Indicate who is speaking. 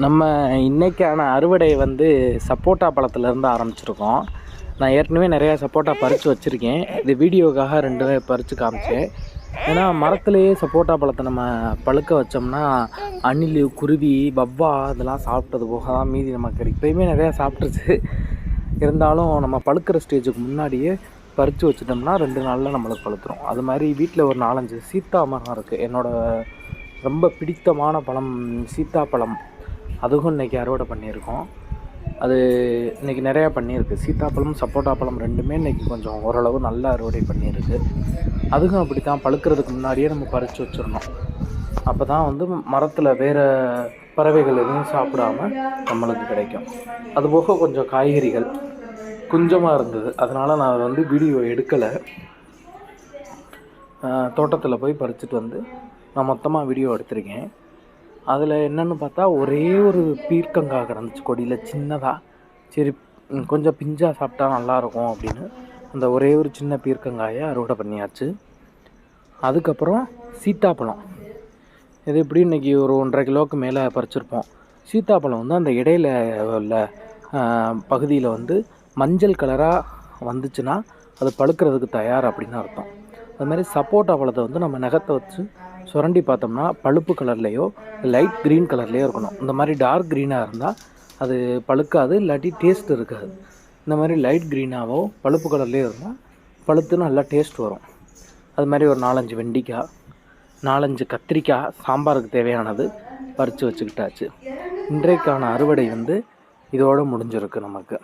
Speaker 1: நம்ம இன்றைக்கான அறுவடை வந்து சப்போட்டா பழத்துலேருந்து ஆரம்பிச்சிருக்கோம். நான் ஏற்கனவே நிறையா சப்போட்டா பறித்து வச்சுருக்கேன். இது வீடியோக்காக 2 பறித்து காமிச்சேன். ஏன்னா மரத்துலேயே சப்போட்டா பழத்தை நம்ம பழுக்க வச்சோம்னா அணில், குருவி, வவ்வா இதெல்லாம் சாப்பிட்டது போக தான் மீதி நமக்கு இப்போயுமே நிறையா சாப்பிட்ருச்சு. இருந்தாலும் நம்ம பழுக்கிற ஸ்டேஜுக்கு முன்னாடியே பறித்து வச்சிட்டோம்னா 2 நாளில் நம்மளுக்கு பழுத்துரும். அது மாதிரி வீட்டில் ஒரு 4-5 சீத்தா மரம் இருக்குது. என்னோடய ரொம்ப பிடித்தமான பழம் சீத்தாப்பழம். அதுவும் இன்றைக்கி அறுவடை பண்ணியிருக்கோம். அது இன்றைக்கி நிறையா பண்ணியிருக்கு. சீத்தாப்பழம், சப்போட்டா பழம் 2மே இன்றைக்கி கொஞ்சம் ஓரளவு நல்லா அறுவடை பண்ணியிருக்கு. அதுவும் அப்படி தான் பழுக்கிறதுக்கு முன்னாடியே நம்ம பறித்து வச்சிடணும். அப்போ தான் வந்து மரத்தில் வேறு பறவைகள் எதுவும் சாப்பிடாமல் நம்மளுக்கு கிடைக்கும். அதுபோக கொஞ்சம் காய்கறிகள் கொஞ்சமாக இருந்தது, அதனால் நான் வந்து வீடியோ எடுக்கலை. தோட்டத்தில் போய் பறிச்சுட்டு வந்து நான் மொத்தமாக வீடியோ எடுத்திருக்கேன். அதில் என்னென்னு பார்த்தா ஒரே ஒரு பீர்க்கங்காய் கிடந்துச்சு கொடியில் சின்னதாக. சரி கொஞ்சம் பிஞ்சாக சாப்பிட்டா நல்லாயிருக்கும் அப்படின்னு அந்த ஒரே ஒரு சின்ன பீர்க்கங்காயை அறுவடை பண்ணியாச்சு. அதுக்கப்புறம் சீத்தாப்பழம், இது எப்படி இன்றைக்கி ஒரு 1.5 கிலோவுக்கு மேலே பறிச்சிருப்போம். சீத்தாப்பழம் வந்து அந்த இடையில உள்ள பகுதியில் வந்து மஞ்சள் கலராக வந்துச்சுன்னா அது பழுக்கிறதுக்கு தயார் அப்படின்னு அர்த்தம். அது மாதிரி சப்போட்டா பழத்தை வந்து நம்ம நகத்தை வச்சு சுரண்டி பார்த்தோம்னா பழுப்பு கலர்லேயோ லைட் க்ரீன் கலர்லேயோ இருக்கணும். இந்த மாதிரி டார்க் க்ரீனாக இருந்தால் அது பழுக்காது, இல்லாட்டி டேஸ்ட் இருக்காது. இந்த மாதிரி லைட் க்ரீனாகவோ பழுப்பு கலர்லேயோ இருந்தால் பழுத்து நல்லா டேஸ்ட் வரும். அது மாதிரி ஒரு 4-5 வெண்டிக்காய், 4-5 கத்திரிக்காய் சாம்பாருக்கு தேவையானது பறித்து வச்சுக்கிட்டாச்சு. இன்றைக்கான அறுவடை வந்து இதோடு முடிஞ்சிருக்கு நமக்கு.